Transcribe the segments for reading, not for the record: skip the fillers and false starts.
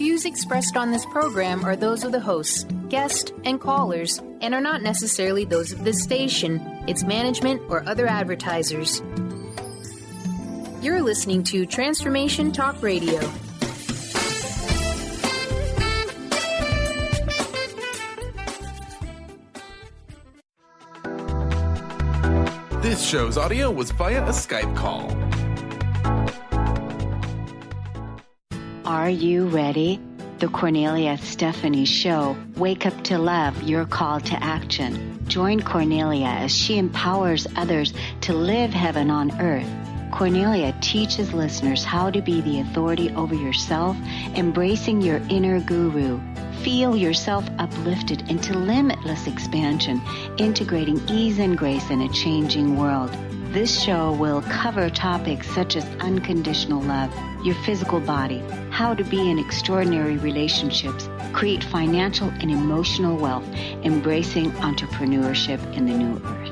views expressed on this program are those of the hosts, guests, and callers, and are not necessarily those of this station, its management, or other advertisers. You're listening to Transformation Talk Radio. This show's audio was via a Skype call. Are you ready? The Kornelia Stephanie Show. Wake up to love, your call to action. Join Kornelia as she empowers others to live heaven on earth. Kornelia teaches listeners how to be the authority over yourself, embracing your inner guru. Feel yourself uplifted into limitless expansion, integrating ease and grace in a changing world. This show will cover topics such as unconditional love, your physical body, how to be in extraordinary relationships, create financial and emotional wealth, embracing entrepreneurship in the new earth.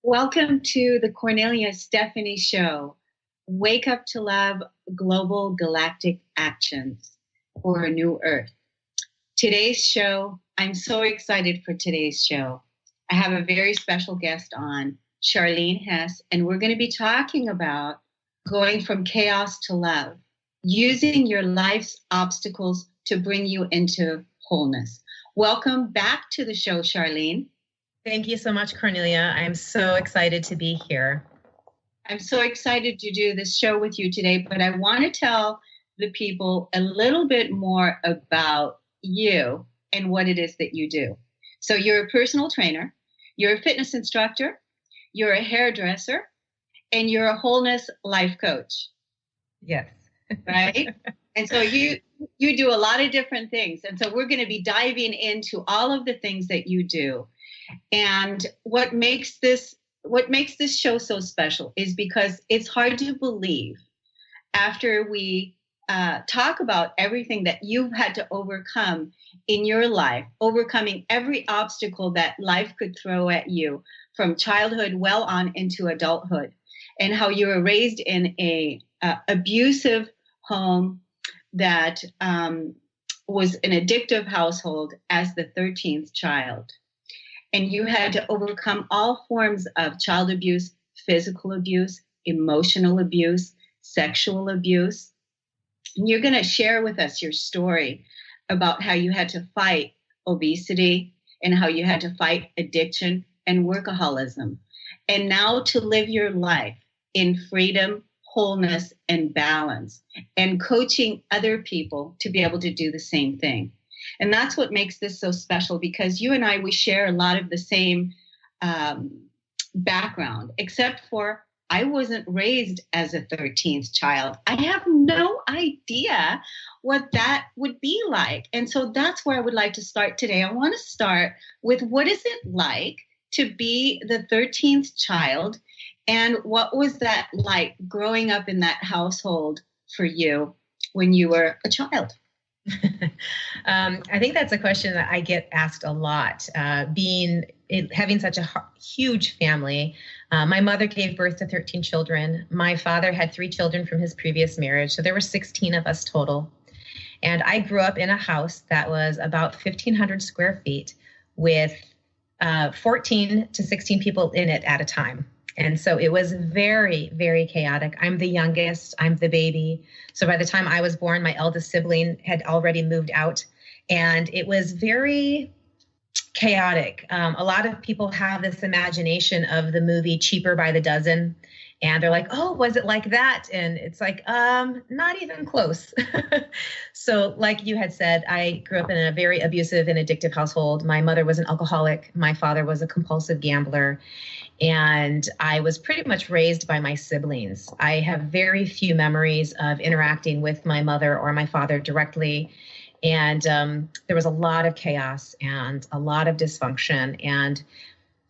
Welcome to the Kornelia Stephanie Show. Wake up to love, global galactic actions for a new earth. Today's show, I'm so excited for today's show. I have a very special guest on, Charlene Hess, and we're going to be talking about going from chaos to love, using your life's obstacles to bring you into wholeness. Welcome back to the show, Charlene. Thank you so much, Kornelia. I'm so excited to be here. I'm so excited to do this show with you today, but I want to tell the people a little bit more about you and what it is that you do. So you're a personal trainer, you're a fitness instructor, you're a hairdresser, and you're a wholeness life coach. Yes. Right? And so you do a lot of different things. And so we're going to be diving into all of the things that you do. And what makes this show so special is because it's hard to believe after we talk about everything that you've had to overcome in your life, overcoming every obstacle that life could throw at you from childhood well on into adulthood, and how you were raised in a abusive home that was an addictive household as the 13th child. And you had to overcome all forms of child abuse, physical abuse, emotional abuse, sexual abuse. And you're going to share with us your story about how you had to fight obesity and how you had to fight addiction and workaholism. And now to live your life in freedom, wholeness, and balance, and coaching other people to be able to do the same thing. And that's what makes this so special, because you and I, we share a lot of the same background, except for I wasn't raised as a 13th child. I have no idea what that would be like. And so that's where I would like to start today. I want to start with, what is it like to be the 13th child? And what was that like growing up in that household for you when you were a child? I think that's a question that I get asked a lot. Having such a huge family, my mother gave birth to 13 children. My father had 3 children from his previous marriage, so there were 16 of us total. And I grew up in a house that was about 1,500 square feet with 14 to 16 people in it at a time. And so it was very, very chaotic. I'm the youngest. I'm the baby. So by the time I was born, my eldest sibling had already moved out. And it was very chaotic. A lot of people have this imagination of the movie Cheaper by the Dozen. And they're like, oh, was it like that? And it's like, not even close. So like you had said, I grew up in a very abusive and addictive household. My mother was an alcoholic. My father was a compulsive gambler. And I was pretty much raised by my siblings. I have very few memories of interacting with my mother or my father directly. And there was a lot of chaos and a lot of dysfunction. And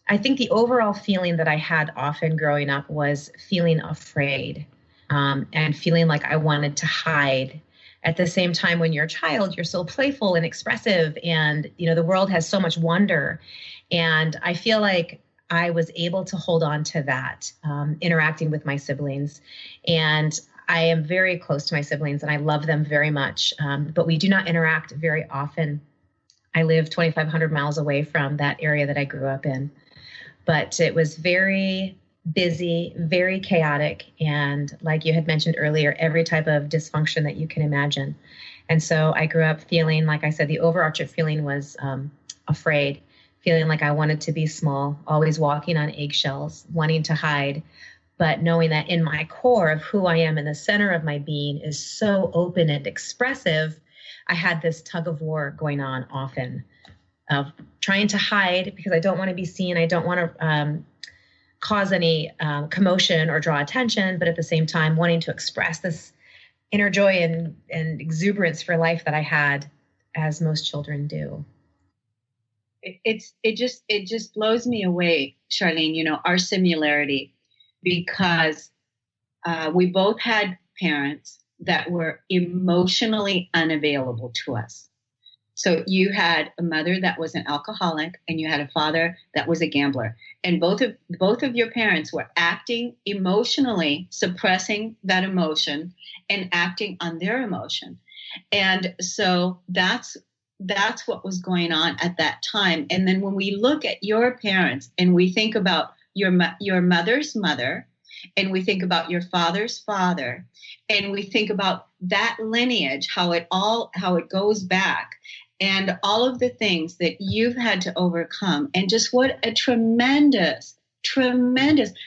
I think the overall feeling that I had often growing up was feeling afraid and feeling like I wanted to hide. At the same time, when you're a child, you're so playful and expressive, and the world has so much wonder. And I feel like I was able to hold on to that, interacting with my siblings. And I am very close to my siblings and I love them very much, but we do not interact very often. I live 2,500 miles away from that area that I grew up in. But it was very busy, very chaotic, and like you had mentioned earlier, every type of dysfunction that you can imagine. And so I grew up feeling, like I said, the overarching feeling was afraid, feeling like I wanted to be small, always walking on eggshells, wanting to hide, but knowing that in my core of who I am in the center of my being is so open and expressive, I had this tug of war going on often of trying to hide because I don't want to be seen. I don't want to cause any commotion or draw attention, but at the same time wanting to express this inner joy and exuberance for life that I had, as most children do. It just blows me away, Charlene, our similarity, because we both had parents that were emotionally unavailable to us. So you had a mother that was an alcoholic and you had a father that was a gambler. And both of your parents were acting emotionally, suppressing that emotion and acting on their emotion. And so that's what was going on at that time. And then when we look at your parents and we think about your mother's mother, and we think about your father's father, and we think about that lineage, how it goes back, and all of the things that you've had to overcome, and just what a tremendous,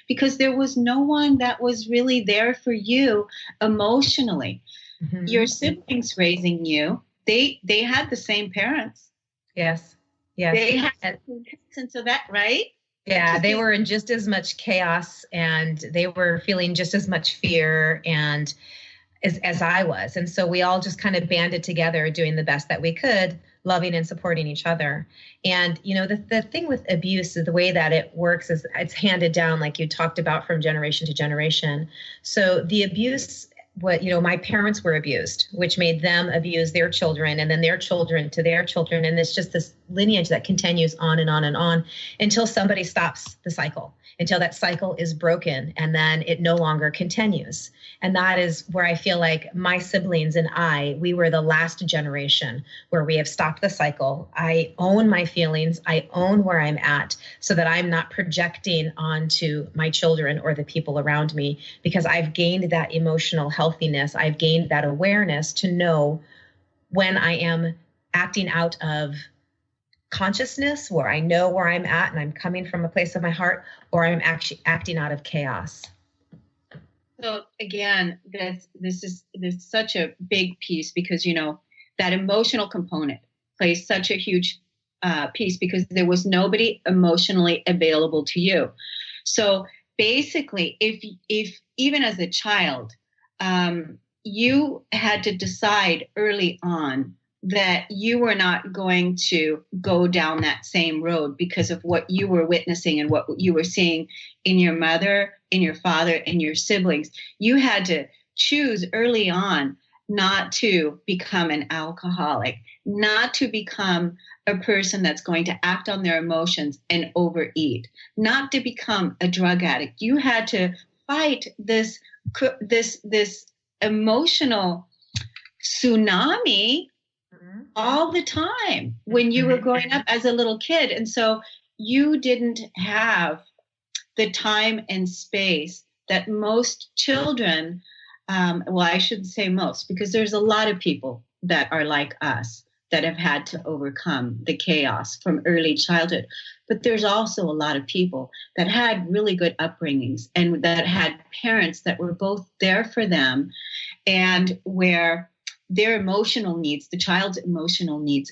because there was no one that was really there for you emotionally. Mm-hmm. Your siblings raising you, they had the same parents. Yes. They had the same parents, and so that, right? Yeah, they were in just as much chaos and they were feeling just as much fear and as I was. And so we all just kind of banded together doing the best that we could, loving and supporting each other. And, the thing with abuse is the way that it works is it's handed down, like you talked about, from generation to generation. So the abuse, my parents were abused, which made them abuse their children and then their children to their children. And it's just this lineage that continues on and on and on until somebody stops the cycle, until that cycle is broken and then it no longer continues. And that is where I feel like my siblings and we were the last generation where we have stopped the cycle. I own my feelings. I own where I'm at so that I'm not projecting onto my children or the people around me, because I've gained that emotional healthiness. I've gained that awareness to know when I am acting out of consciousness, where I know where I'm at and I'm coming from a place of my heart, or I'm actually acting out of chaos. So again, this is such a big piece, because that emotional component plays such a huge piece, because there was nobody emotionally available to you. So basically, if even as a child, you had to decide early on that you were not going to go down that same road because of what you were witnessing and what you were seeing in your mother, in your father, and your siblings. You had to choose early on not to become an alcoholic, not to become a person that's going to act on their emotions and overeat, not to become a drug addict. You had to fight this emotional tsunami all the time when you were growing up as a little kid. And so you didn't have the time and space that most children, I shouldn't say most, because there's a lot of people that are like us that have had to overcome the chaos from early childhood. But there's also a lot of people that had really good upbringings and that had parents that were both there for them, and where their emotional needs, the child's emotional needs,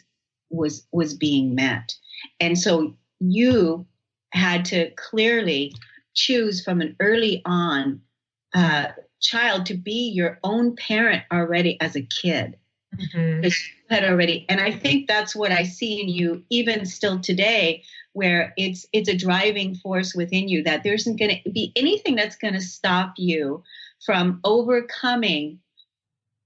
was being met. And so you had to clearly choose from an early on child to be your own parent already as a kid. Mm-hmm. Had already, and I think that's what I see in you even still today, where it's a driving force within you, that there isn't going to be anything that's going to stop you from overcoming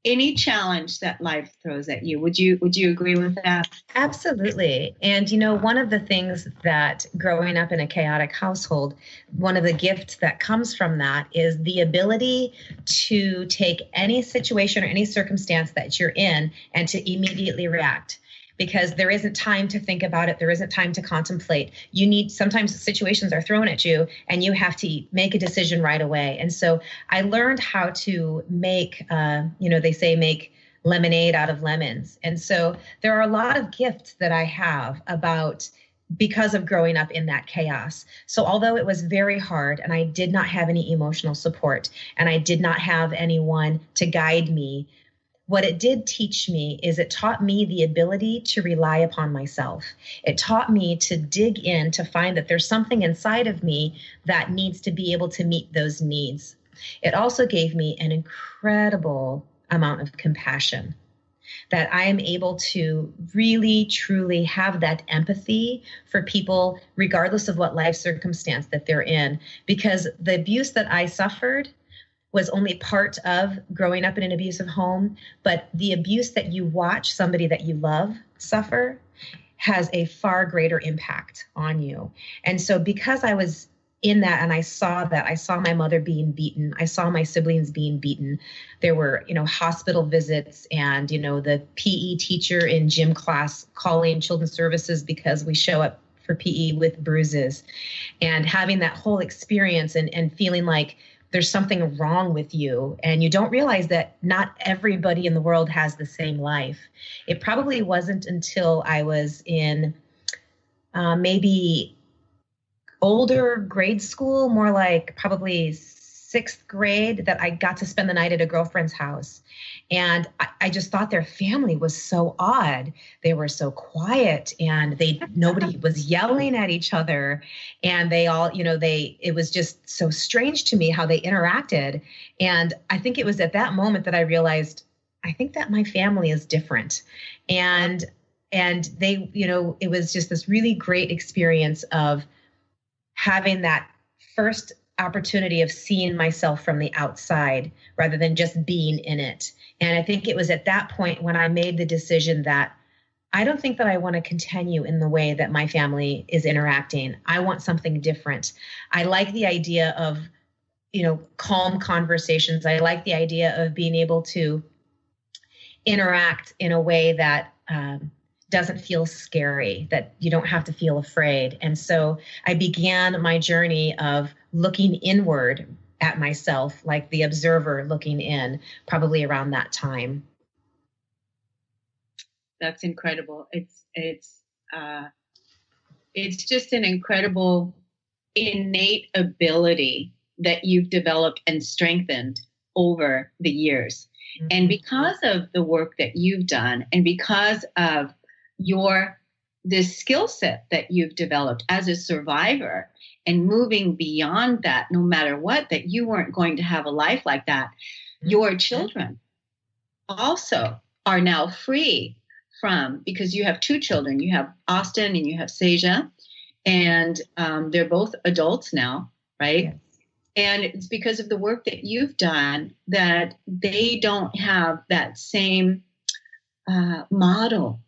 any challenge that life throws at you. Would you agree with that? Absolutely. And, one of the things that growing up in a chaotic household, one of the gifts that comes from that is the ability to take any situation or any circumstance that you're in and to immediately react. Because there isn't time to think about it. There isn't time to contemplate. Sometimes situations are thrown at you and you have to make a decision right away. And so I learned how to make, they say make lemonade out of lemons. And so there are a lot of gifts that I have because of growing up in that chaos. So although it was very hard and I did not have any emotional support and I did not have anyone to guide me, what it did teach me is it taught me the ability to rely upon myself. It taught me to dig in to find that there's something inside of me that needs to be able to meet those needs. It also gave me an incredible amount of compassion, that I am able to really, truly have that empathy for people, regardless of what life circumstance that they're in, because the abuse that I suffered was only part of growing up in an abusive home, but the abuse that you watch somebody that you love suffer has a far greater impact on you. And so because I was in that and I saw my mother being beaten, I saw my siblings being beaten. There were, hospital visits and, the PE teacher in gym class calling children's services because we show up for PE with bruises, and having that whole experience and feeling like there's something wrong with you, and you don't realize that not everybody in the world has the same life. It probably wasn't until I was in maybe older grade school, more like probably sixth grade, that I got to spend the night at a girlfriend's house. And I just thought their family was so odd. They were so quiet and nobody was yelling at each other. And they all, it was just so strange to me how they interacted. And I think it was at that moment that I realized, I think that my family is different. And they, it was just this really great experience of having that first opportunity of seeing myself from the outside rather than just being in it. And I think it was at that point when I made the decision that I don't think that I want to continue in the way that my family is interacting. I want something different. I like the idea of, calm conversations. I like the idea of being able to interact in a way that doesn't feel scary, that you don't have to feel afraid. And so I began my journey of looking inward at myself, like the observer looking in, probably around that time. That's incredible. It's just an incredible innate ability that you've developed and strengthened over the years. Mm-hmm. And because of the work that you've done, and because of this skill set that you've developed as a survivor, and moving beyond that, no matter what, that you weren't going to have a life like that. Mm-hmm. Your children also are now free from, because you have two children, you have Austin and you have Seja, and they're both adults now, right? Yes. And it's because of the work that you've done that they don't have that same model.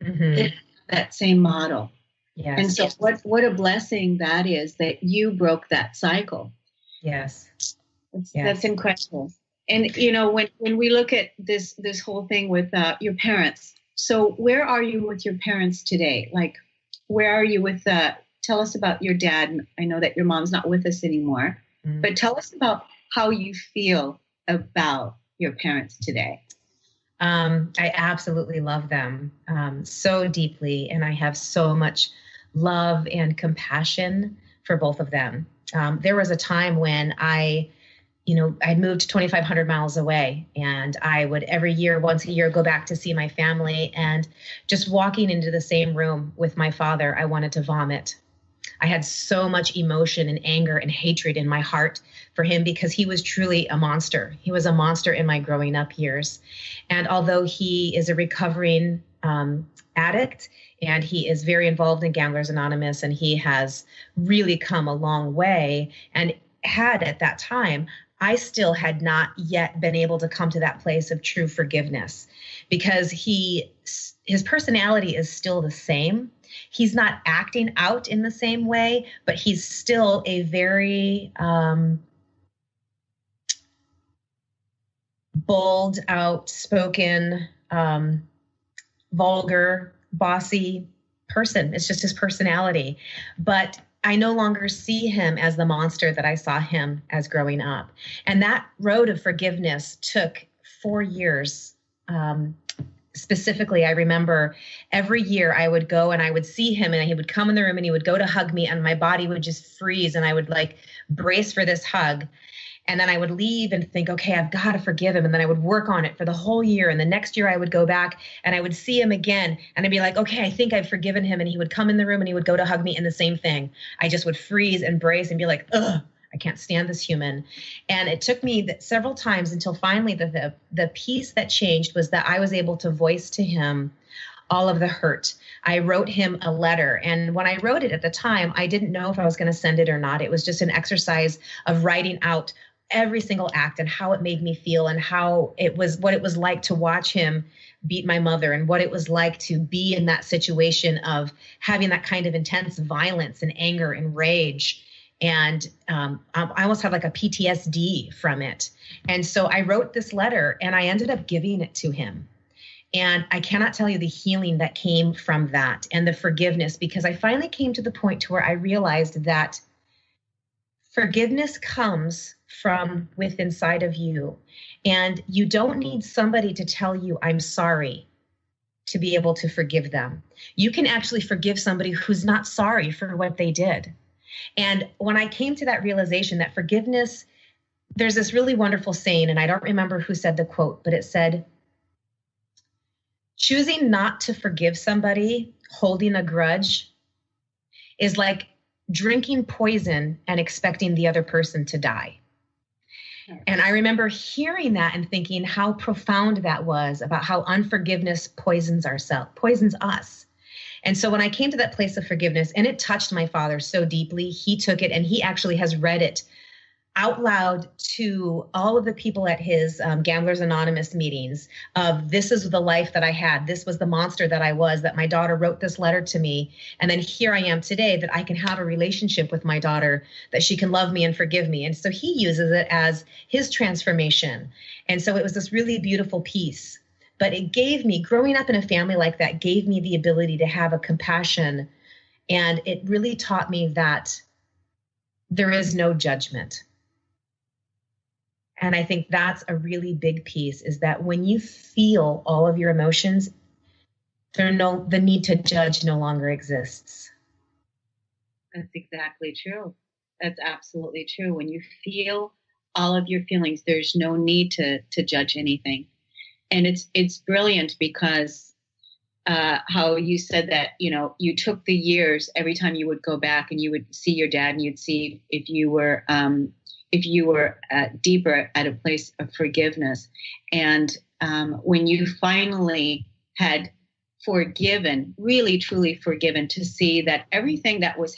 Mm-hmm. That same model. Yes. And so what a blessing that is, that you broke that cycle. Yes. That's incredible. And, when we look at this whole thing with your parents, so where are you with your parents today? Like, where are you with tell us about your dad. I know that your mom's not with us anymore, but tell us about how you feel about your parents today. I absolutely love them so deeply, and I have so much love and compassion for both of them. There was a time when I'd moved 2,500 miles away, and I would every year, once a year, go back to see my family, and just walking into the same room with my father, I wanted to vomit. I had so much emotion and anger and hatred in my heart for him because he was truly a monster. He was a monster in my growing up years. And although he is a recovering addict, and he is very involved in Gamblers Anonymous, and he has really come a long way, and had at that time, I still had not yet been able to come to that place of true forgiveness, because his personality is still the same. He's not acting out in the same way, but he's still a very bold, outspoken, vulgar, bossy person. It's just his personality. But I no longer see him as the monster that I saw him as growing up. And that road of forgiveness took 4 years. Specifically, I remember every year I would go and I would see him, and he would come in the room and he would go to hug me, and my body would just freeze, and I would like brace for this hug. And then I would leave and think, okay, I've got to forgive him. And then I would work on it for the whole year. And the next year I would go back and I would see him again. And I'd be like, okay, I think I've forgiven him. And he would come in the room and he would go to hug me, and the same thing. I just would freeze and brace and be like, ugh, I can't stand this human. And it took me several times until finally the piece that changed was that I was able to voice to him all of the hurt. I wrote him a letter. And when I wrote it at the time, I didn't know if I was going to send it or not. It was just an exercise of writing out every single act and how it made me feel, and how it was, what it was like to watch him beat my mother, and what it was like to be in that situation of having that kind of intense violence and anger and rage. And I almost have like a PTSD from it. And so I wrote this letter and I ended up giving it to him. And I cannot tell you the healing that came from that, and the forgiveness, because I finally came to the point to where I realized that forgiveness comes from within inside of you. And you don't need somebody to tell you, I'm sorry, to be able to forgive them. You can actually forgive somebody who's not sorry for what they did. And when I came to that realization that forgiveness, there's this really wonderful saying, and I don't remember who said the quote, but it said, choosing not to forgive somebody, holding a grudge, is like drinking poison and expecting the other person to die. And I remember hearing that and thinking how profound that was about how unforgiveness poisons us. And so when I came to that place of forgiveness, and it touched my father so deeply, he took it and he actually has read it out loud to all of the people at his Gamblers Anonymous meetings of, this is the life that I had. This was the monster that I was, that my daughter wrote this letter to me. And then here I am today, that I can have a relationship with my daughter, that she can love me and forgive me. And so he uses it as his transformation. And so it was this really beautiful piece. But it gave me, growing up in a family like that, gave me the ability to have a compassion. And it really taught me that there is no judgment. And I think that's a really big piece, is that when you feel all of your emotions, the need to judge no longer exists. That's exactly true. That's absolutely true. When you feel all of your feelings, there's no need to judge anything. And it's brilliant because how you said that, you took the years every time you would go back and you would see your dad, and you'd see if you were deeper at a place of forgiveness. And when you finally had forgiven, really, truly forgiven, to see that everything that was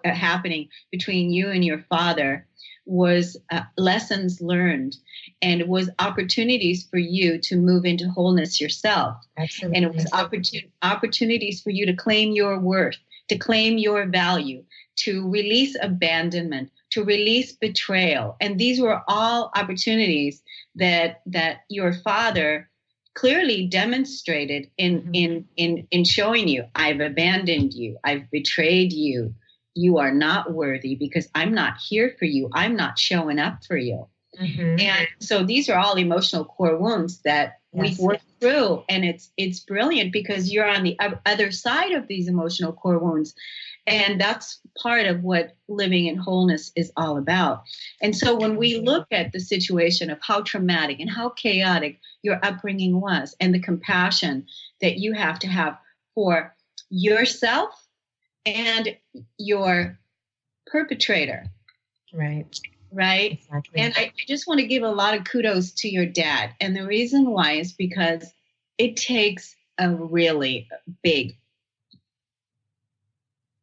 happening between you and your father was lessons learned, and it was opportunities for you to move into wholeness yourself. Absolutely. And it was opportunities for you to claim your worth, to claim your value, to release abandonment, to release betrayal. And these were all opportunities that your father clearly demonstrated in showing you, I've abandoned you, I've betrayed you, you are not worthy because I'm not here for you, I'm not showing up for you. Mm-hmm. And so these are all emotional core wounds that we've worked through. And it's brilliant because you're on the other side of these emotional core wounds. And that's part of what living in wholeness is all about. And so when we look at the situation of how traumatic and how chaotic your upbringing was, and the compassion that you have to have for yourself and your perpetrator. Right. Exactly. And I just want to give a lot of kudos to your dad. And the reason why is because it takes a really big,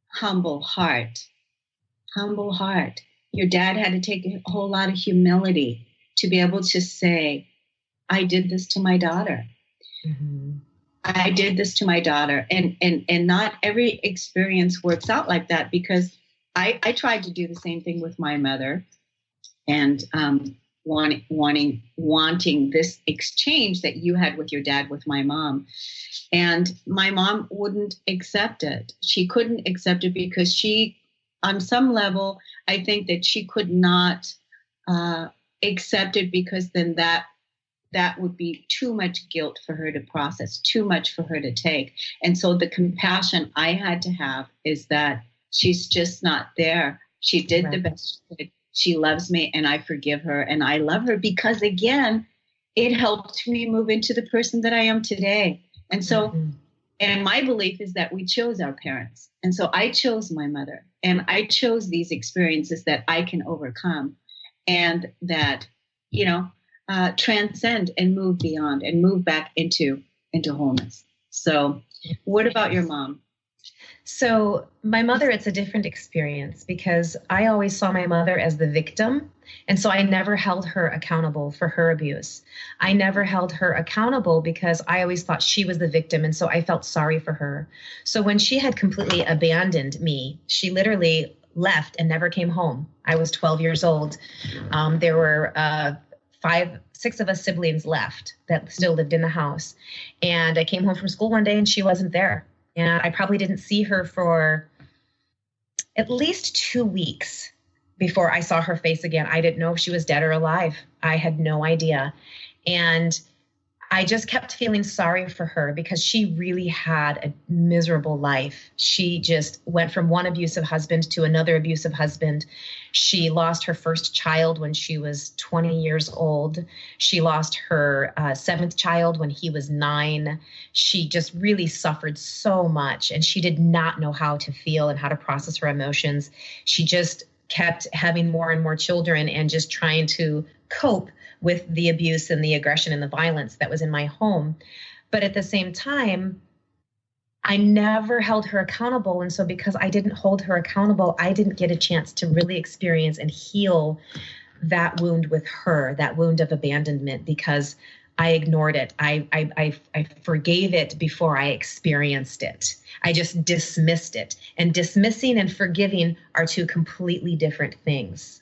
humble heart your dad had to take a whole lot of humility to be able to say, I did this to my daughter. Mm-hmm. I did this to my daughter. And not every experience works out like that, because I tried to do the same thing with my mother, and wanting this exchange that you had with your dad with my mom. And my mom wouldn't accept it. She couldn't accept it because she, on some level, I think that she could not accept it, because then that would be too much guilt for her to process, too much for her to take. And so the compassion I had to have is that she's just not there. She did the best she could. She loves me, and I forgive her, and I love her, because again, it helped me move into the person that I am today. And so, and my belief is that we chose our parents. And so I chose my mother, and I chose these experiences that I can overcome, and that, transcend and move beyond and move back into wholeness. So what about your mom? So my mother, it's a different experience, because I always saw my mother as the victim. And so I never held her accountable for her abuse. I never held her accountable because I always thought she was the victim. And so I felt sorry for her. So when she had completely abandoned me, she literally left and never came home. I was 12 years old. There were 6 of us siblings left that still lived in the house. And I came home from school one day and she wasn't there. And I probably didn't see her for at least 2 weeks before I saw her face again. I didn't know if she was dead or alive. I had no idea. And I just kept feeling sorry for her, because she really had a miserable life. She just went from one abusive husband to another abusive husband. She lost her first child when she was 20 years old. She lost her 7th child when he was 9. She just really suffered so much, and she did not know how to feel and how to process her emotions. She just kept having more and more children and just trying to cope with the abuse and the aggression and the violence that was in my home. But at the same time, I never held her accountable. And so because I didn't hold her accountable, I didn't get a chance to really experience and heal that wound with her, that wound of abandonment, because I ignored it. I forgave it before I experienced it. I just dismissed it. And dismissing and forgiving are 2 completely different things.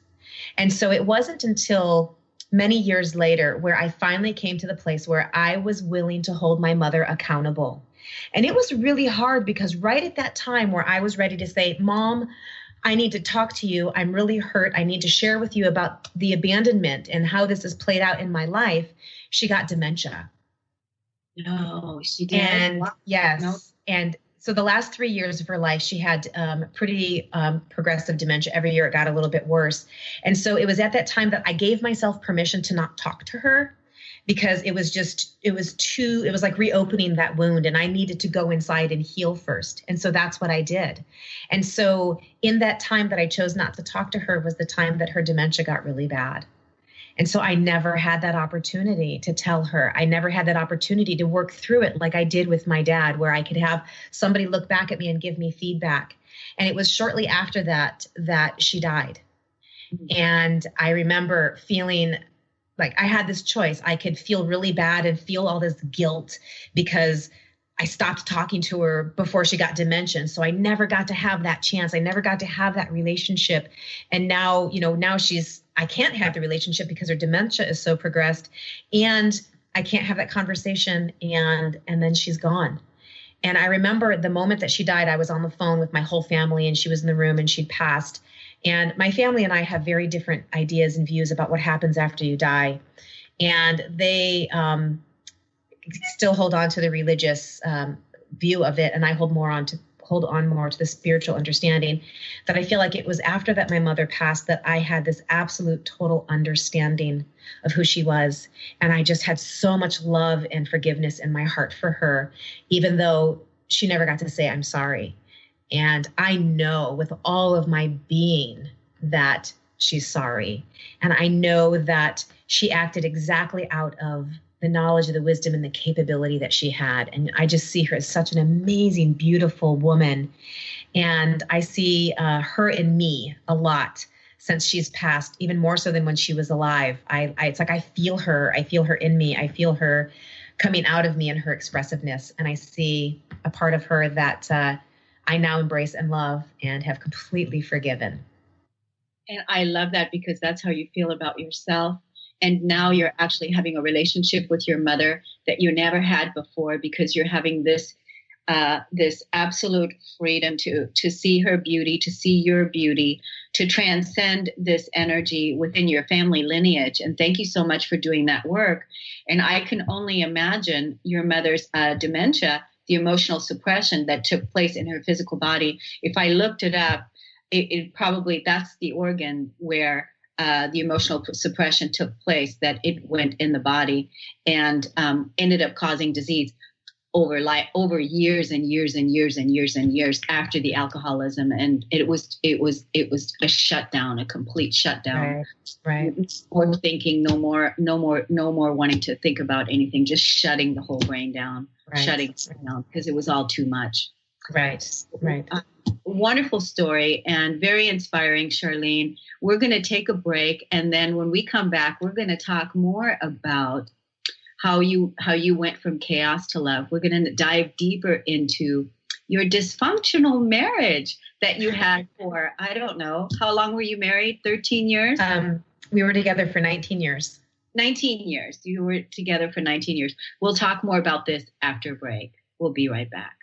And so it wasn't until many years later where I finally came to the place where I was willing to hold my mother accountable. And it was really hard, because right at that time where I was ready to say, Mom, I need to talk to you. I'm really hurt. I need to share with you about the abandonment and how this has played out in my life, she got dementia. No, she did. And wow. Yes. Nope. And so the last 3 years of her life, she had pretty progressive dementia. Every year it got a little bit worse. And so it was at that time that I gave myself permission to not talk to her, because it was like reopening that wound, and I needed to go inside and heal first. And so that's what I did. And so in that time that I chose not to talk to her was the time that her dementia got really bad. And so I never had that opportunity to tell her. I never had that opportunity to work through it like I did with my dad, where I could have somebody look back at me and give me feedback. And it was shortly after that she died. And I remember feeling like I had this choice. I could feel really bad and feel all this guilt because I stopped talking to her before she got dementia. So I never got to have that chance. I never got to have that relationship. And now, I can't have the relationship because her dementia is so progressed, and I can't have that conversation. And then she's gone. And I remember the moment that she died, I was on the phone with my whole family, and she was in the room and she'd passed. And my family and I have very different ideas and views about what happens after you die. And they still hold on to the religious view of it. And I hold on more to the spiritual understanding, that I feel like it was after that my mother passed that I had this absolute total understanding of who she was. And I just had so much love and forgiveness in my heart for her, even though she never got to say, I'm sorry. And I know with all of my being that she's sorry. And I know that she acted exactly out of the knowledge, of the wisdom, and the capability that she had. And I just see her as such an amazing, beautiful woman. And I see her in me a lot. since she's passed, even more so than when she was alive. It's like I feel her in me. I feel her coming out of me and her expressiveness. And I see a part of her that I now embrace and love and have completely forgiven. And I love that, because that's how you feel about yourself. And now you're actually having a relationship with your mother that you never had before, because you're having this absolute freedom to see her beauty, to see your beauty, to transcend this energy within your family lineage. And thank you so much for doing that work. And I can only imagine your mother's dementia, the emotional suppression that took place in her physical body. If I looked it up, it probably, that's the organ where the emotional suppression took place, that it went in the body and ended up causing disease over years and years and years and years and years after the alcoholism. And it was a shutdown, a complete shutdown. Right. Or thinking, no more wanting to think about anything, just shutting the whole brain down, shutting it down, because it was all too much. Right. Wonderful story and very inspiring, Charlene. We're going to take a break, and then when we come back, we're going to talk more about how you went from chaos to love. We're going to dive deeper into your dysfunctional marriage that you had for, I don't know, how long were you married? 13 years? We were together for 19 years. 19 years. You were together for 19 years. We'll talk more about this after break. We'll be right back.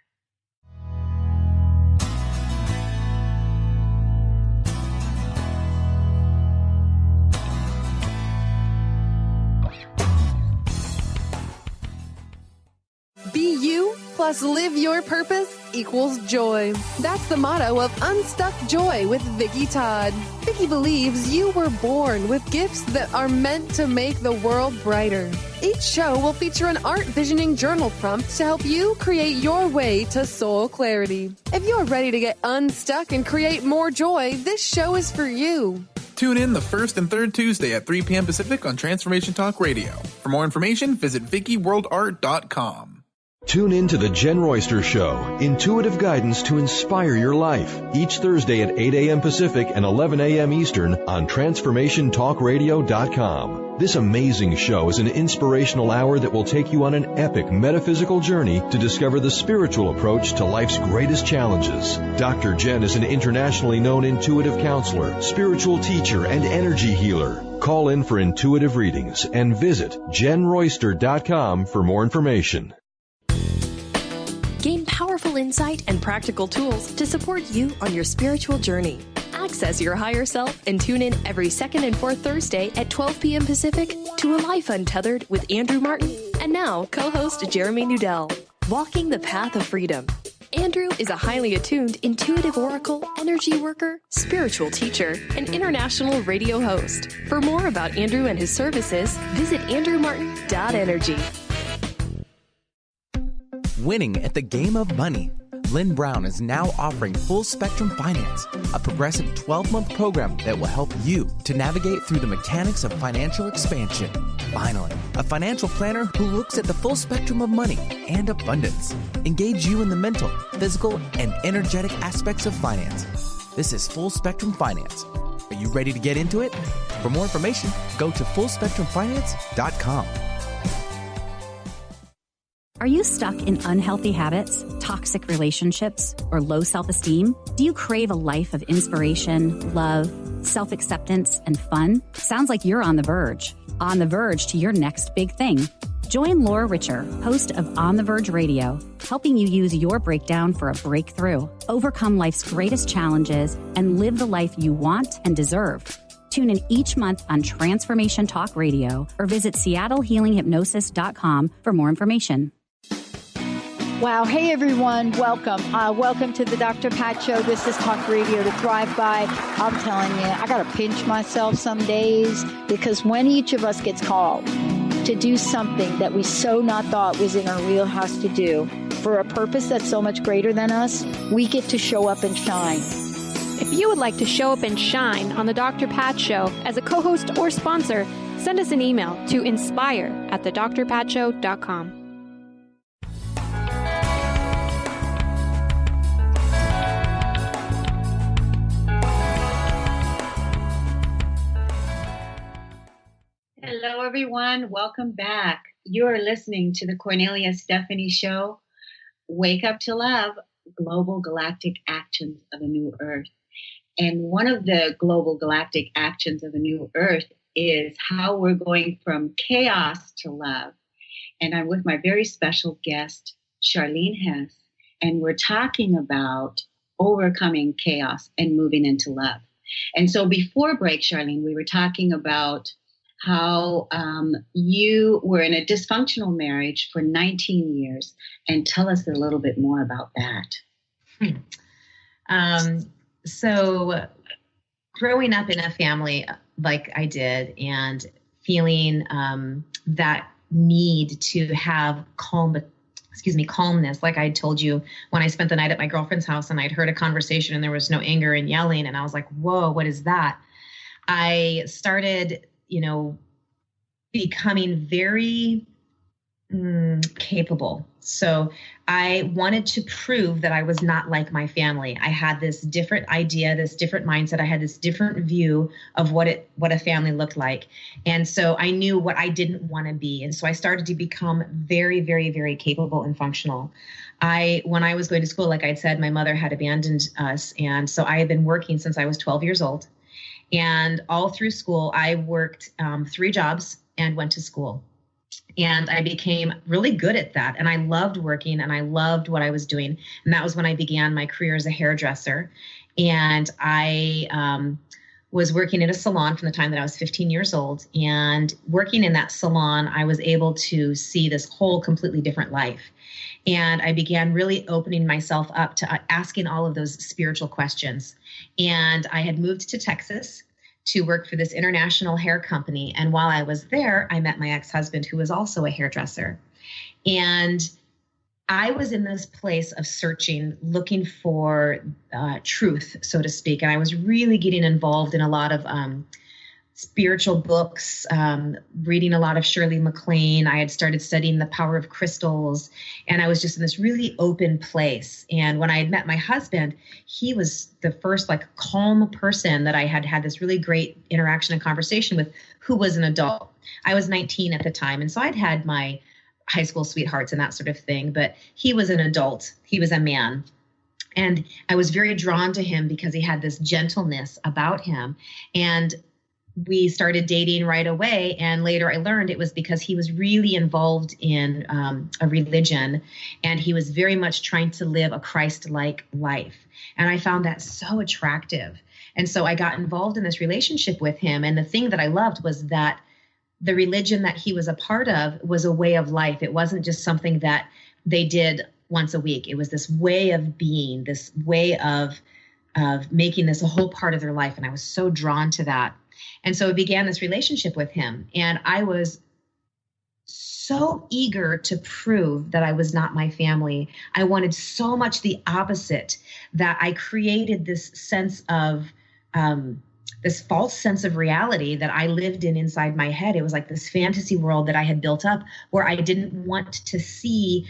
Be you plus live your purpose equals joy. That's the motto of Unstuck Joy with Vicki Todd. Vicki believes you were born with gifts that are meant to make the world brighter. Each show will feature an art visioning journal prompt to help you create your way to soul clarity. If you're ready to get unstuck and create more joy, this show is for you. Tune in the first and third Tuesday at 3 p.m. Pacific on Transformation Talk Radio. For more information, visit VickiWorldArt.com. Tune in to The Jen Royster Show, intuitive guidance to inspire your life, each Thursday at 8 a.m. Pacific and 11 a.m. Eastern on TransformationTalkRadio.com. This amazing show is an inspirational hour that will take you on an epic metaphysical journey to discover the spiritual approach to life's greatest challenges. Dr. Jen is an internationally known intuitive counselor, spiritual teacher, and energy healer. Call in for intuitive readings and visit JenRoyster.com for more information. Gain powerful insight and practical tools to support you on your spiritual journey. Access your higher self and tune in every second and fourth Thursday at 12 p.m. Pacific to A Life Untethered with Andrew Martin and now co-host Jeremy Nudell. Walking the Path of Freedom. Andrew is a highly attuned intuitive oracle, energy worker, spiritual teacher, and international radio host. For more about Andrew and his services, visit andrewmartin.energy. Winning at the game of money. Lynn Brown is now offering Full Spectrum Finance, a progressive 12-month program that will help you to navigate through the mechanics of financial expansion. Finally, a financial planner who looks at the full spectrum of money and abundance. Engage you in the mental, physical, and energetic aspects of finance. This is Full Spectrum Finance. Are you ready to get into it? For more information, go to fullspectrumfinance.com. Are you stuck in unhealthy habits, toxic relationships, or low self-esteem? Do you crave a life of inspiration, love, self-acceptance, and fun? Sounds like you're on the verge to your next big thing. Join Laura Richer, host of On the Verge Radio, helping you use your breakdown for a breakthrough, overcome life's greatest challenges, and live the life you want and deserve. Tune in each month on Transformation Talk Radio or visit SeattleHealingHypnosis.com for more information. Wow. Hey, everyone. Welcome. Welcome to the Dr. Pat Show. This is Talk Radio to Thrive By. I'm telling you, I got to pinch myself some days because when each of us gets called to do something that we so not thought was in our wheelhouse to do for a purpose that's so much greater than us, we get to show up and shine. If you would like to show up and shine on the Dr. Pat Show as a co-host or sponsor, send us an email to inspire@thedrpatshow.com. Hello, everyone. Welcome back. You're listening to the Kornelia Stephanie Show, Wake Up to Love, Global Galactic Actions of a New Earth. And one of the global galactic actions of a new earth is how we're going from chaos to love. And I'm with my very special guest, Charlene Hess, and we're talking about overcoming chaos and moving into love. And so before break, Charlene, we were talking about how you were in a dysfunctional marriage for 19 years. And tell us a little bit more about that. So growing up in a family like I did and feeling that need to have calmness. Like I told you, when I spent the night at my girlfriend's house and I'd heard a conversation and there was no anger and yelling. And I was like, whoa, what is that? I started, becoming very capable. So I wanted to prove that I was not like my family. I had this different idea, this different mindset. I had this different view of what a family looked like. And so I knew what I didn't want to be. And so I started to become very, very, very capable and functional. When I was going to school, like I'd said, my mother had abandoned us. And so I had been working since I was 12 years old. And all through school, I worked 3 jobs and went to school. And I became really good at that. And I loved working and I loved what I was doing. And that was when I began my career as a hairdresser. And I was working at a salon from the time that I was 15 years old. And working in that salon, I was able to see this whole completely different life. And I began really opening myself up to asking all of those spiritual questions. And I had moved to Texas to work for this international hair company. And while I was there, I met my ex-husband, who was also a hairdresser. And I was in this place of searching, looking for truth, so to speak. And I was really getting involved in a lot of spiritual books, reading a lot of Shirley MacLaine. I had started studying the power of crystals, and I was just in this really open place. And when I had met my husband, he was the first calm person that I had had this really great interaction and conversation with, who was an adult. I was 19 at the time. And so I'd had my high school sweethearts and that sort of thing, but he was an adult. He was a man. And I was very drawn to him because he had this gentleness about him. And we started dating right away. And later I learned it was because he was really involved in a religion, and he was very much trying to live a Christ-like life. And I found that so attractive. And so I got involved in this relationship with him. And the thing that I loved was that the religion that he was a part of was a way of life. It wasn't just something that they did once a week. It was this way of being, this way of making this a whole part of their life. And I was so drawn to that. And so I began this relationship with him. And I was so eager to prove that I was not my family. I wanted so much the opposite, that I created this sense of, this false sense of reality that I lived in inside my head. It was like this fantasy world that I had built up where I didn't want to see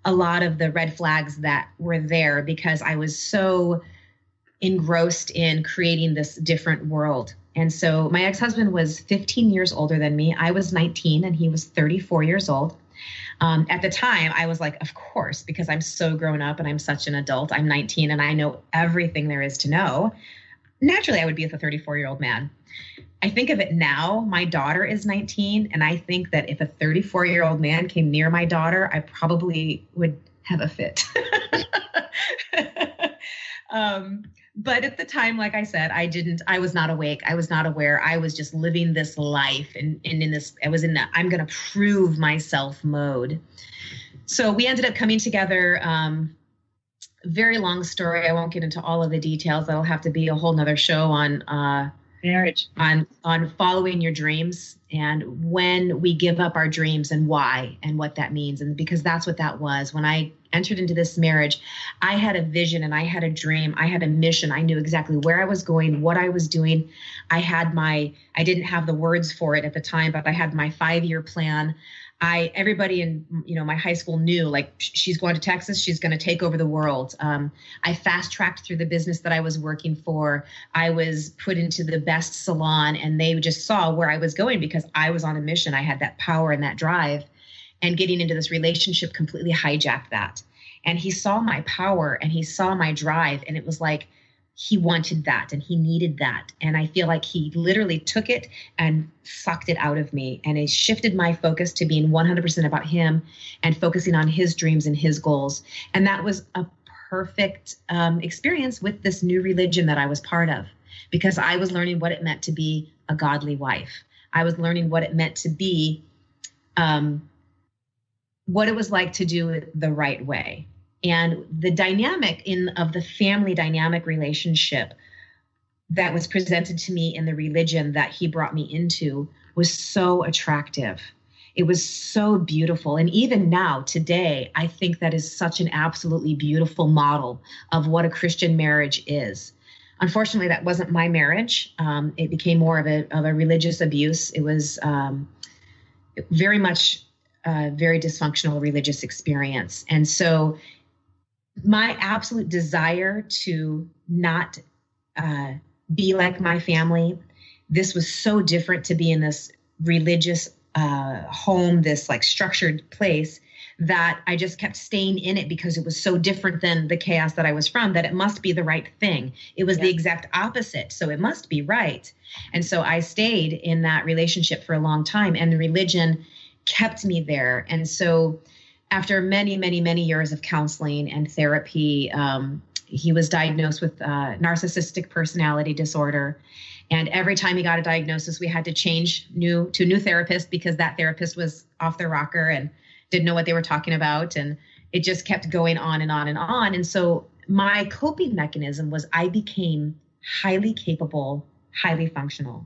a lot of the red flags that were there because I was so engrossed in creating this different world. And so my ex-husband was 15 years older than me. I was 19 and he was 34 years old. At the time, I was like, of course, because I'm so grown up and I'm such an adult. I'm 19 and I know everything there is to know. Naturally, I would be with a 34-year-old man. I think of it now, my daughter is 19, and I think that if a 34-year-old man came near my daughter, I probably would have a fit. But at the time, like I said, I was not awake. I was not aware. I was just living this life. And in this, I was in that I'm going to prove myself mode. So we ended up coming together. Very long story. I won't get into all of the details. That'll have to be a whole nother show on marriage, on following your dreams and when we give up our dreams and why and what that means. And because that's what that was. When I entered into this marriage, I had a vision and I had a dream. I had a mission. I knew exactly where I was going, what I was doing. I didn't have the words for it at the time, but I had my 5-year plan. Everybody in, my high school knew, like, she's going to Texas, she's going to take over the world. I fast tracked through the business that I was working for. I was put into the best salon, and they just saw where I was going because I was on a mission. I had that power and that drive, and getting into this relationship completely hijacked that. And he saw my power and he saw my drive, and it was like, he wanted that and he needed that. And I feel like he literally took it and sucked it out of me. And it shifted my focus to being 100% about him and focusing on his dreams and his goals. And that was a perfect experience with this new religion that I was part of, because I was learning what it meant to be a godly wife. I was learning what it meant to be, what it was like to do it the right way. And the dynamic of the family dynamic relationship that was presented to me in the religion that he brought me into was so attractive. It was so beautiful. And even now, today, I think that is such an absolutely beautiful model of what a Christian marriage is. Unfortunately, that wasn't my marriage. It became more of a religious abuse. It was very much a very dysfunctional religious experience. And so my absolute desire to not be like my family, this was so different to be in this religious home, this like structured place, that I just kept staying in it because it was so different than the chaos that I was from, that it must be the right thing. It was the exact opposite. So it must be right. And so I stayed in that relationship for a long time, and the religion kept me there. And so after many, many, many years of counseling and therapy, he was diagnosed with narcissistic personality disorder. And every time he got a diagnosis, we had to change to a new therapist because that therapist was off their rocker and didn't know what they were talking about. And it just kept going on and on and on. And so my coping mechanism was I became highly capable, highly functional.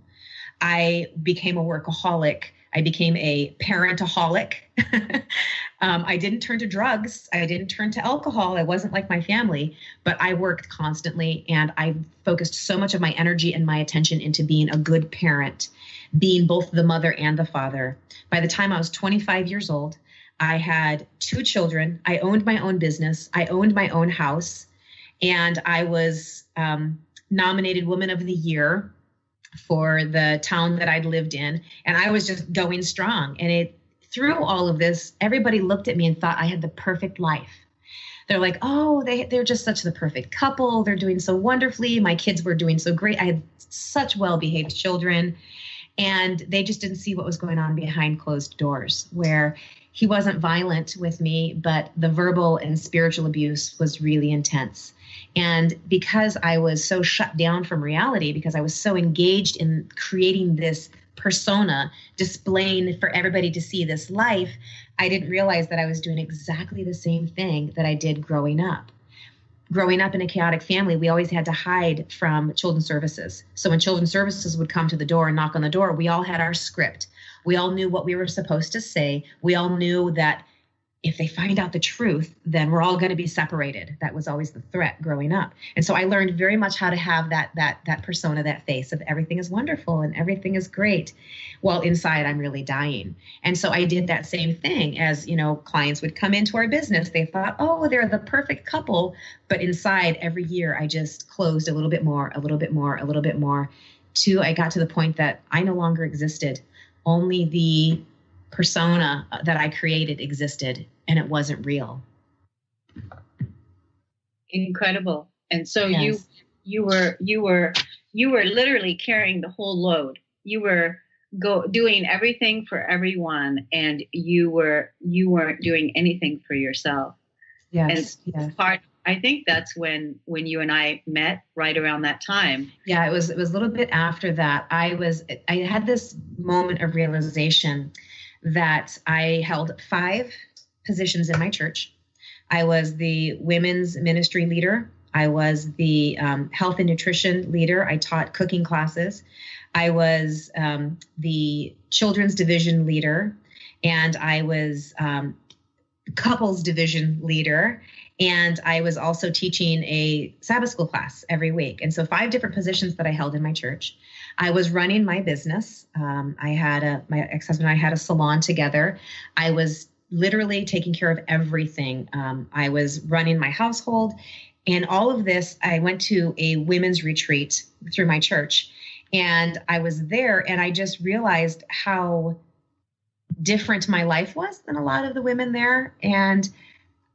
I became a workaholic. I became a parentaholic. I didn't turn to drugs. I didn't turn to alcohol. I wasn't like my family, but I worked constantly, and I focused so much of my energy and my attention into being a good parent, being both the mother and the father. By the time I was 25 years old, I had 2 children. I owned my own business. I owned my own house, and I was nominated Woman of the Year for the town that I'd lived in. And I was just going strong. And through all of this, everybody looked at me and thought I had the perfect life. They're like, oh, they're just such the perfect couple. They're doing so wonderfully. My kids were doing so great. I had such well-behaved children. And they just didn't see what was going on behind closed doors, where he wasn't violent with me, but the verbal and spiritual abuse was really intense. And because I was so shut down from reality, because I was so engaged in creating this persona, displaying for everybody to see this life, I didn't realize that I was doing exactly the same thing that I did growing up. Growing up in a chaotic family, we always had to hide from children's services. So when children's services would come to the door and knock on the door, we all had our script. We all knew what we were supposed to say. We all knew that if they find out the truth, then we're all going to be separated. That was always the threat growing up. And so I learned very much how to have that persona, that face of everything is wonderful and everything is great. While inside I'm really dying. And so I did that same thing as, clients would come into our business. They thought, oh, they're the perfect couple. But inside every year, I just closed a little bit more, a little bit more, a little bit more, till I got to the point that I no longer existed. Only the persona that I created existed, and it wasn't real. Incredible. And so Yes. you were literally carrying the whole load. You were doing everything for everyone, and you weren't doing anything for yourself. Yes. And I think that's when you and I met, right around that time. Yeah, it was a little bit after that. I had this moment of realization that I held 5 positions in my church. I was the women's ministry leader. I was the health and nutrition leader. I taught cooking classes. I was the children's division leader, and I was couples division leader. And I was also teaching a Sabbath school class every week. And so 5 different positions that I held in my church. I was running my business. My ex-husband and I had a salon together. I was literally taking care of everything. I was running my household. And all of this, I went to a women's retreat through my church. And I was there and I just realized how different my life was than a lot of the women there. And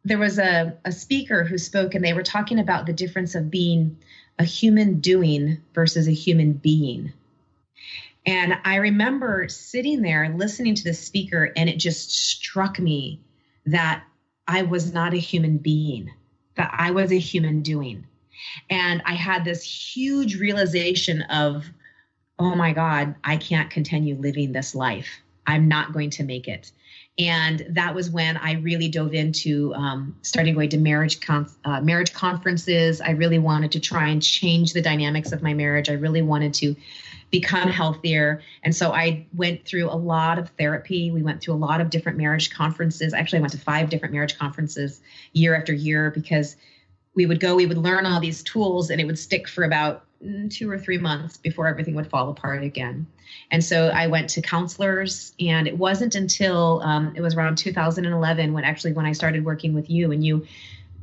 there was a speaker who spoke, and they were talking about the difference of being a human doing versus a human being. And I remember sitting there and listening to the speaker, and it just struck me that I was not a human being, that I was a human doing. And I had this huge realization of, oh my God, I can't continue living this life. I'm not going to make it. And that was when I really dove into starting going to marriage conferences. I really wanted to try and change the dynamics of my marriage. I really wanted to become healthier. And so I went through a lot of therapy. We went through a lot of different marriage conferences. Actually, I went to 5 different marriage conferences year after year, because we would learn all these tools, and it would stick for about 2 or 3 months before everything would fall apart again. And so I went to counselors, and it wasn't until it was around 2011 when I started working with you, and you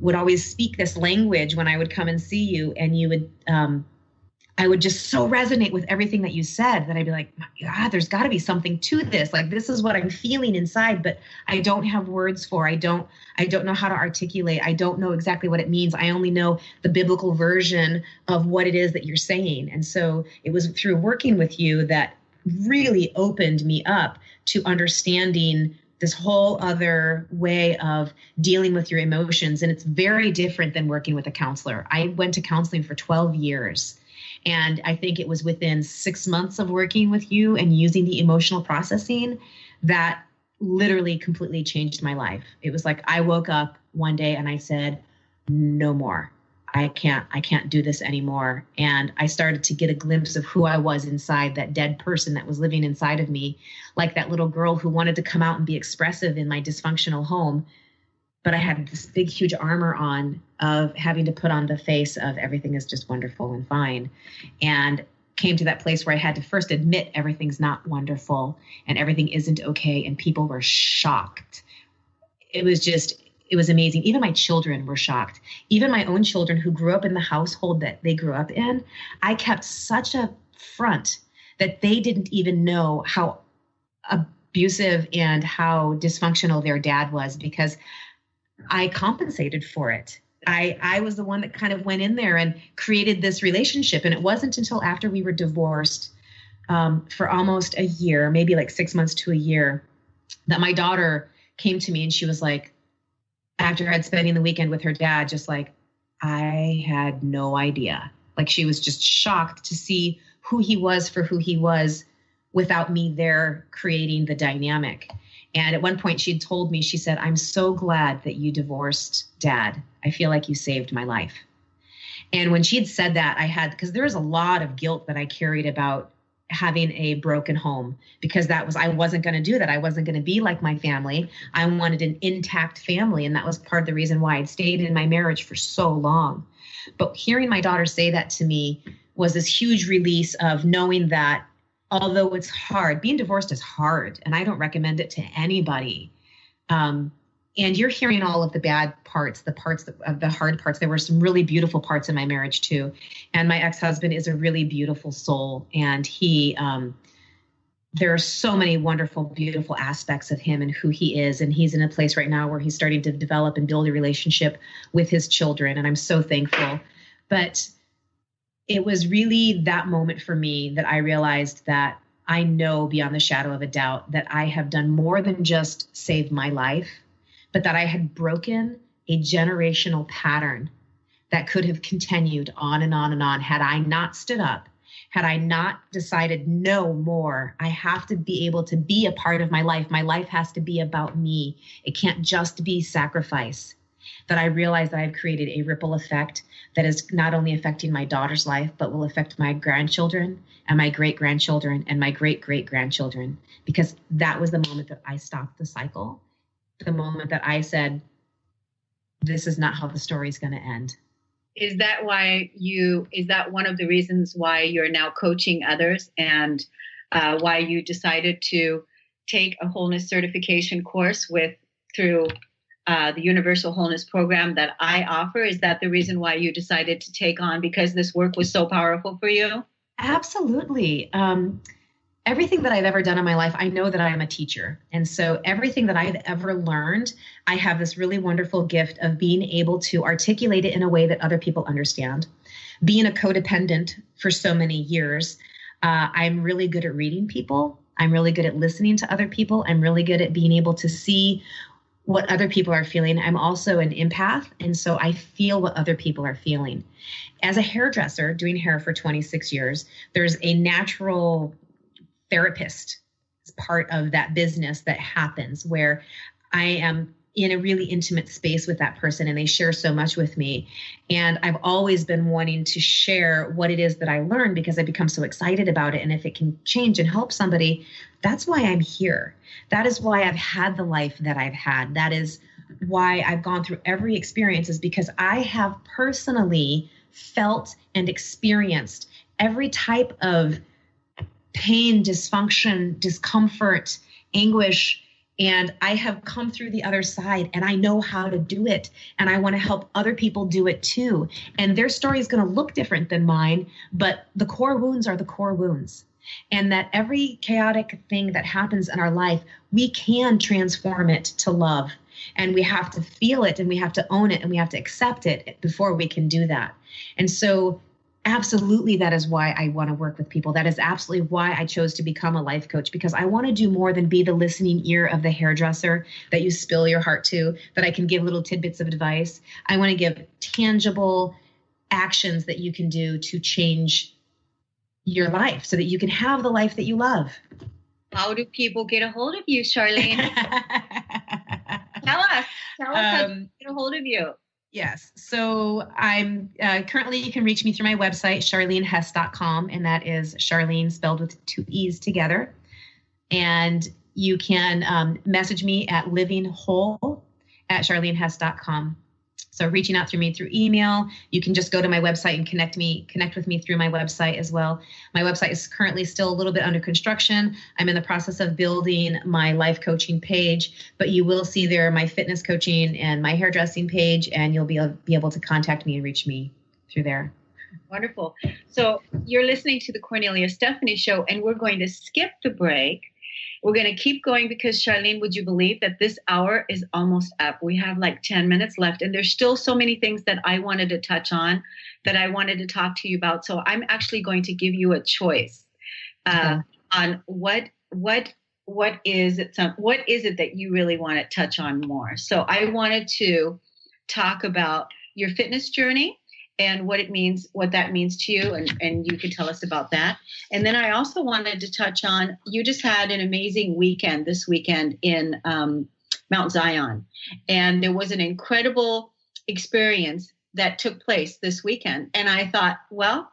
would always speak this language when I would come and see you, and you would, I would just so resonate with everything that you said that I'd be like, my God, there's got to be something to this. Like, this is what I'm feeling inside, but I don't have words for. I don't know how to articulate. I don't know exactly what it means. I only know the biblical version of what it is that you're saying. And so it was through working with you that really opened me up to understanding this whole other way of dealing with your emotions. And it's very different than working with a counselor. I went to counseling for 12 years. And I think it was within 6 months of working with you and using the emotional processing that literally completely changed my life. It was like I woke up one day and I said, no more. I can't do this anymore. And I started to get a glimpse of who I was inside, that dead person that was living inside of me, like that little girl who wanted to come out and be expressive in my dysfunctional home. But I had this big, huge armor on of having to put on the face of everything is just wonderful and fine. And came to that place where I had to first admit everything's not wonderful and everything isn't okay. And people were shocked. It was amazing. Even my children were shocked. Even my own children who grew up in the household that they grew up in, I kept such a front that they didn't even know how abusive and how dysfunctional their dad was, because I compensated for it. I was the one that kind of went in there and created this relationship. And it wasn't until after we were divorced for almost a year, maybe like 6 months to a year, that my daughter came to me and she was like, after I'd spending the weekend with her dad, just like, I had no idea. Like, she was just shocked to see who he was for who he was without me there creating the dynamic. And at one point she'd told me, she said, I'm so glad that you divorced Dad. I feel like you saved my life. And when she'd said that, because there was a lot of guilt that I carried about having a broken home, because I wasn't going to do that. I wasn't going to be like my family. I wanted an intact family. And that was part of the reason why I'd stayed in my marriage for so long. But hearing my daughter say that to me was this huge release of knowing that although it's hard, being divorced is hard, and I don't recommend it to anybody. And you're hearing all of the bad parts, the hard parts. There were some really beautiful parts in my marriage too. And my ex-husband is a really beautiful soul. And there are so many wonderful, beautiful aspects of him and who he is. And he's in a place right now where he's starting to develop and build a relationship with his children. And I'm so thankful. But it was really that moment for me that I realized that I know beyond the shadow of a doubt that I have done more than just save my life, but that I had broken a generational pattern that could have continued on and on and on had I not stood up, had I not decided no more. I have to be able to be a part of my life. My life has to be about me. It can't just be sacrifice. That I realized that I've created a ripple effect that is not only affecting my daughter's life, but will affect my grandchildren and my great-grandchildren and my great-great-grandchildren, because that was the moment that I stopped the cycle the moment that I said, this is not how the story is going to end. Is that one of the reasons why you're now coaching others, and why you decided to take a wholeness certification course through the Universal Wholeness Program that I offer? Is that the reason why you decided to take on, because this work was so powerful for you? Absolutely. Everything that I've ever done in my life, I know that I am a teacher. And so everything that I've ever learned, I have this really wonderful gift of being able to articulate it in a way that other people understand. Being a codependent for so many years, I'm really good at reading people. I'm really good at listening to other people. I'm really good at being able to see what other people are feeling. I'm also an empath, and so I feel what other people are feeling. As a hairdresser, doing hair for 26 years, there's a natural therapist as part of that business that happens where I am in a really intimate space with that person and they share so much with me. And I've always been wanting to share what it is that I learned because I become so excited about it. And if it can change and help somebody, that's why I'm here. That is why I've had the life that I've had. That is why I've gone through every experience, is because I have personally felt and experienced every type of pain, dysfunction, discomfort, anguish, and I have come through the other side and I know how to do it. And I want to help other people do it too. And their story is going to look different than mine, but the core wounds are the core wounds. And that every chaotic thing that happens in our life, we can transform it to love. And we have to feel it and we have to own it and we have to accept it before we can do that. And so absolutely, that is why I want to work with people. That is absolutely why I chose to become a life coach, because I want to do more than be the listening ear of the hairdresser that you spill your heart to, that I can give little tidbits of advice. I want to give tangible actions that you can do to change your life so that you can have the life that you love. How do people get a hold of you, Charlene? Tell us how to get a hold of you. Yes. So I'm currently, you can reach me through my website, charlenehess.com, and that is Charlene spelled with 2 E's together. And you can message me at livingwhole@charlenehess.com. So reaching out through me through email, you can just go to my website and connect with me through my website as well. My website is currently still a little bit under construction. I'm in the process of building my life coaching page, but you will see there my fitness coaching and my hairdressing page, and you'll be able to contact me and reach me through there. Wonderful. So you're listening to the Kornelia Stephanie Show, and we're going to skip the break. We're going to keep going because, Charlene, would you believe that this hour is almost up? We have like 10 minutes left, and there's still so many things that I wanted to touch on, that I wanted to talk to you about. So I'm actually going to give you a choice on what is it that you really want to touch on more. So I wanted to talk about your fitness journey and what that means to you, and you can tell us about that. And then I also wanted to touch on, you just had an amazing weekend this weekend in Mount Zion, and there was an incredible experience that took place this weekend. And I thought, well,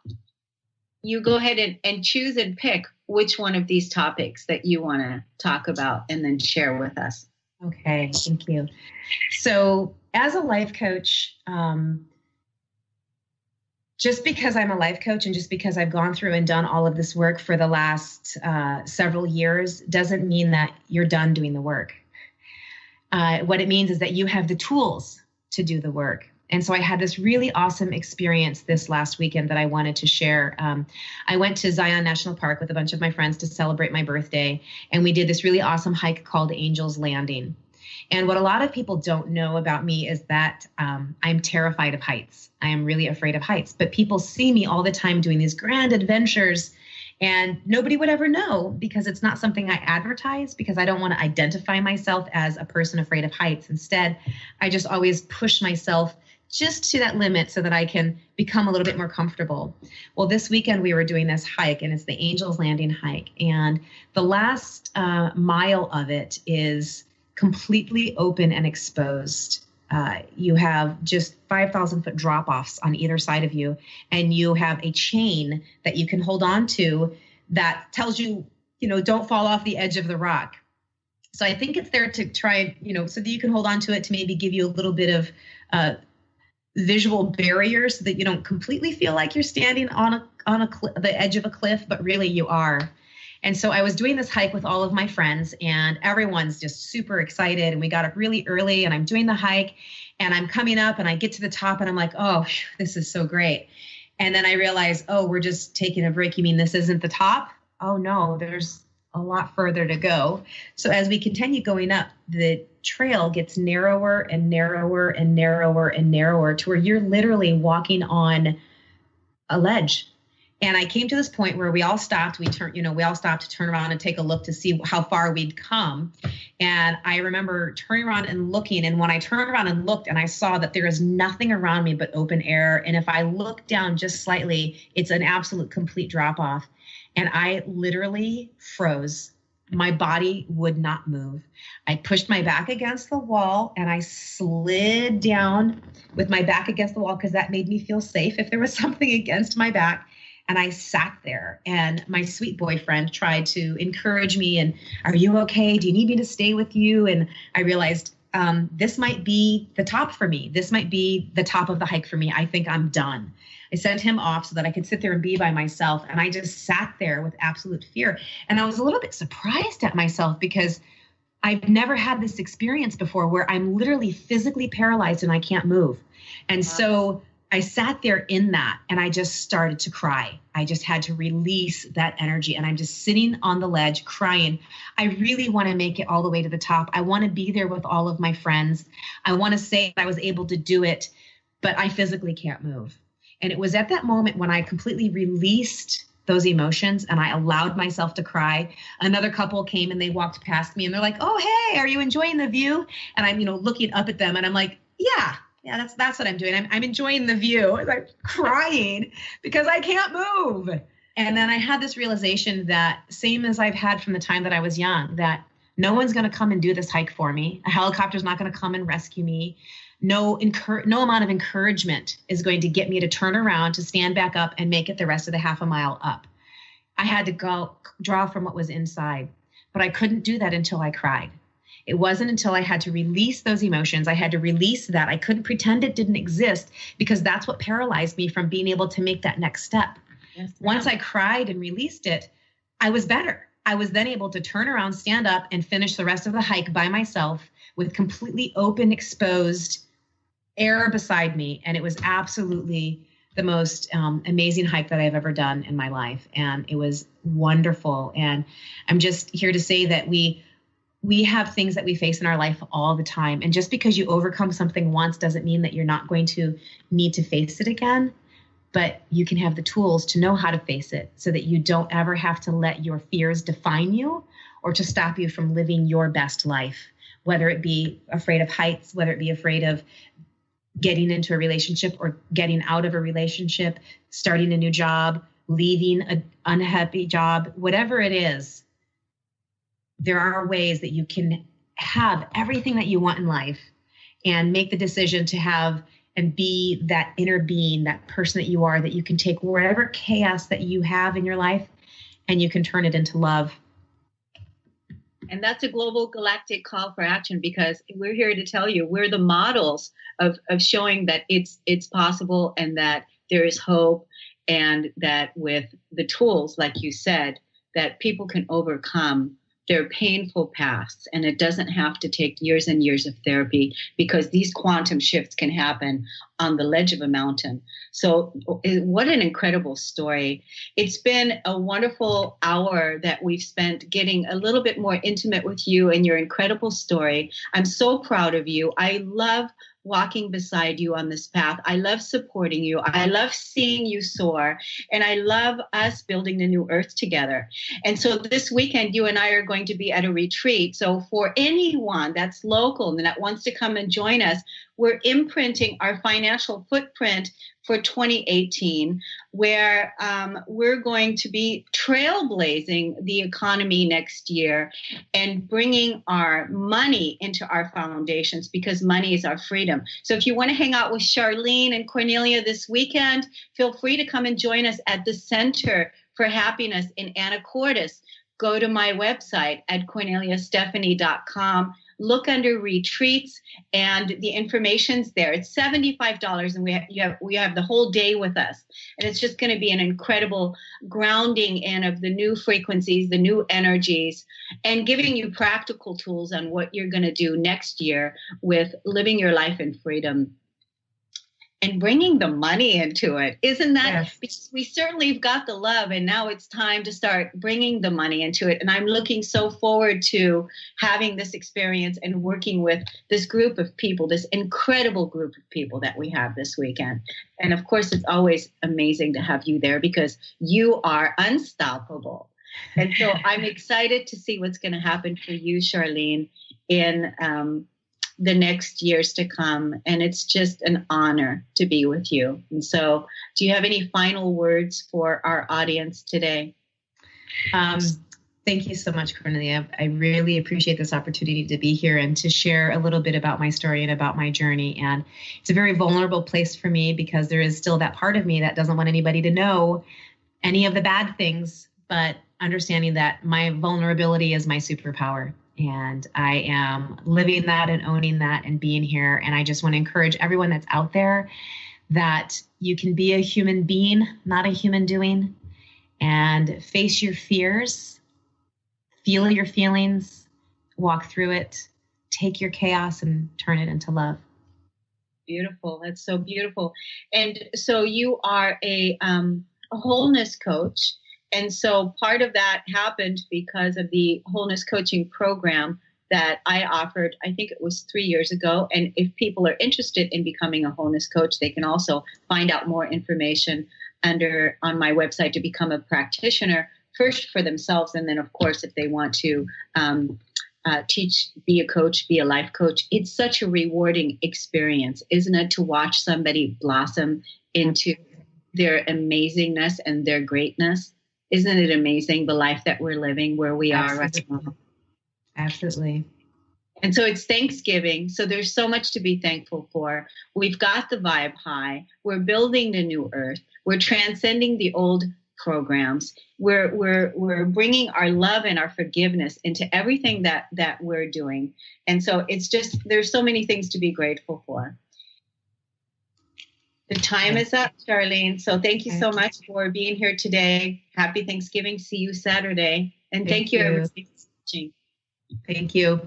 you go ahead and choose and pick which one of these topics that you want to talk about and then share with us. Okay, thank you. So as a life coach, just because I'm a life coach and just because I've gone through and done all of this work for the last several years doesn't mean that you're done doing the work. What it means is that you have the tools to do the work. And so I had this really awesome experience this last weekend that I wanted to share. I went to Zion National Park with a bunch of my friends to celebrate my birthday, and we did this really awesome hike called Angel's Landing. And what a lot of people don't know about me is that I'm terrified of heights. I am really afraid of heights. But people see me all the time doing these grand adventures, and nobody would ever know because it's not something I advertise, because I don't want to identify myself as a person afraid of heights. Instead, I just always push myself just to that limit so that I can become a little bit more comfortable. Well, this weekend we were doing this hike, and it's the Angel's Landing hike. And the last mile of it is completely open and exposed. You have just 5,000 foot drop-offs on either side of you, and you have a chain that you can hold on to that tells you, don't fall off the edge of the rock. So I think it's there to try, so that you can hold on to it, to maybe give you a little bit of visual barriers so that you don't completely feel like you're standing on the edge of a cliff, but really you are. And so I was doing this hike with all of my friends, and everyone's just super excited. And we got up really early, and I'm doing the hike, and I'm coming up, and I get to the top, and I'm like, oh, this is so great. And then I realize, oh, we're just taking a break. You mean this isn't the top? Oh, no, there's a lot further to go. So as we continue going up, the trail gets narrower and narrower and narrower and narrower to where you're literally walking on a ledge. And I came to this point where we all stopped. We all stopped to turn around and take a look to see how far we'd come. And I remember turning around and looking. And when I turned around and looked, and I saw that there is nothing around me but open air. And if I look down just slightly, it's an absolute complete drop off. And I literally froze. My body would not move. I pushed my back against the wall, and I slid down with my back against the wall because that made me feel safe if there was something against my back. And I sat there, and my sweet boyfriend tried to encourage me. And, are you okay? Do you need me to stay with you? And I realized this might be the top for me. This might be the top of the hike for me. I think I'm done. I sent him off so that I could sit there and be by myself. And I just sat there with absolute fear. And I was a little bit surprised at myself because I've never had this experience before where I'm literally physically paralyzed and I can't move. And so I sat there in that, and I just started to cry. I just had to release that energy, and I'm just sitting on the ledge crying. I really want to make it all the way to the top. I want to be there with all of my friends. I want to say I was able to do it, but I physically can't move. And it was at that moment when I completely released those emotions and I allowed myself to cry. Another couple came and they walked past me, and they're like, oh, hey, are you enjoying the view? And I'm, looking up at them, and I'm like, yeah, that's what I'm doing. I'm enjoying the view. I'm crying because I can't move. And then I had this realization that, same as I've had from the time that I was young, that no one's going to come and do this hike for me. A helicopter's not going to come and rescue me. No amount of encouragement is going to get me to turn around, to stand back up and make it the rest of the half a mile up. I had to go draw from what was inside, but I couldn't do that until I cried. It wasn't until I had to release those emotions. I had to release that. I couldn't pretend it didn't exist, because that's what paralyzed me from being able to make that next step. Yes, once I cried and released it, I was better. I was then able to turn around, stand up, and finish the rest of the hike by myself with completely open, exposed air beside me. And it was absolutely the most amazing hike that I've ever done in my life. And it was wonderful. And I'm just here to say that we have things that we face in our life all the time. And just because you overcome something once doesn't mean that you're not going to need to face it again. But you can have the tools to know how to face it so that you don't ever have to let your fears define you or to stop you from living your best life, whether it be afraid of heights, whether it be afraid of getting into a relationship or getting out of a relationship, starting a new job, leaving an unhappy job, whatever it is. There are ways that you can have everything that you want in life and make the decision to have and be that inner being, that person that you are, that you can take wherever chaos that you have in your life and you can turn it into love. And that's a global galactic call for action, because we're here to tell you we're the models of showing that it's possible and that there is hope, and that with the tools, like you said, that people can overcome their painful pasts, and it doesn't have to take years and years of therapy, because these quantum shifts can happen on the ledge of a mountain. So what an incredible story. It's been a wonderful hour that we've spent getting a little bit more intimate with you and your incredible story. I'm so proud of you. I love walking beside you on this path. I love supporting you. I love seeing you soar. And I love us building the new earth together. And so this weekend, you and I are going to be at a retreat. So for anyone that's local and that wants to come and join us, we're imprinting our financial footprint for 2018, where we're going to be trailblazing the economy next year and bringing our money into our foundations, because money is our freedom. So if you want to hang out with Charlene and Kornelia this weekend, feel free to come and join us at the Center for Happiness in Anacortes. go to my website at korneliastephanie.com. Look under retreats, and the information's there. It's $75, and we have the whole day with us. And it's just going to be an incredible grounding in of the new frequencies, the new energies, and giving you practical tools on what you're going to do next year with living your life in freedom and bringing the money into it. Isn't that, yes. We certainly have got the love, and now it's time to start bringing the money into it. And I'm looking so forward to having this experience and working with this group of people, this incredible group of people that we have this weekend. And of course, it's always amazing to have you there because you are unstoppable. And so I'm excited to see what's going to happen for you, Charlene, in the next years to come. And it's just an honor to be with you. And so do you have any final words for our audience today? Thank you so much, Kornelia. I really appreciate this opportunity to be here and to share a little bit about my story and about my journey. And it's a very vulnerable place for me because there is still that part of me that doesn't want anybody to know any of the bad things, but understanding that my vulnerability is my superpower. And I am living that and owning that and being here. And I just want to encourage everyone that's out there that you can be a human being, not a human doing, and face your fears, feel your feelings, walk through it, take your chaos and turn it into love. Beautiful. That's so beautiful. And so you are a wholeness coach. And so part of that happened because of the wholeness coaching program that I offered, I think it was 3 years ago. And if people are interested in becoming a wholeness coach, they can also find out more information on my website to become a practitioner, first for themselves. And then, of course, if they want to teach, be a coach, be a life coach, it's such a rewarding experience, isn't it, to watch somebody blossom into their amazingness and their greatness? Isn't it amazing, the life that we're living where we are right now? Absolutely. And so it's Thanksgiving. So there's so much to be thankful for. We've got the vibe high. We're building the new earth. We're transcending the old programs. We're bringing our love and our forgiveness into everything that we're doing. And so it's just, there's so many things to be grateful for. The time is up, Charlene. So thank you so much for being here today. Happy Thanksgiving. See you Saturday. And thank you everybody for watching. Thank you.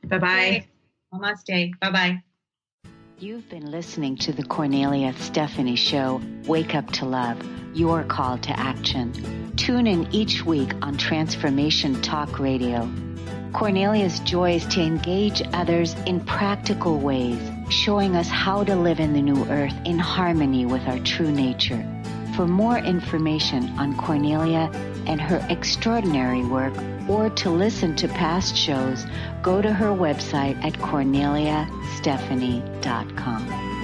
Bye-bye. Namaste. Bye-bye. You've been listening to the Kornelia Stephanie Show, Wake Up to Love, your call to action. Tune in each week on Transformation Talk Radio. Kornelia's joy is to engage others in practical ways, showing us how to live in the new earth in harmony with our true nature. For more information on Kornelia and her extraordinary work, or to listen to past shows, go to her website at korneliastephanie.com.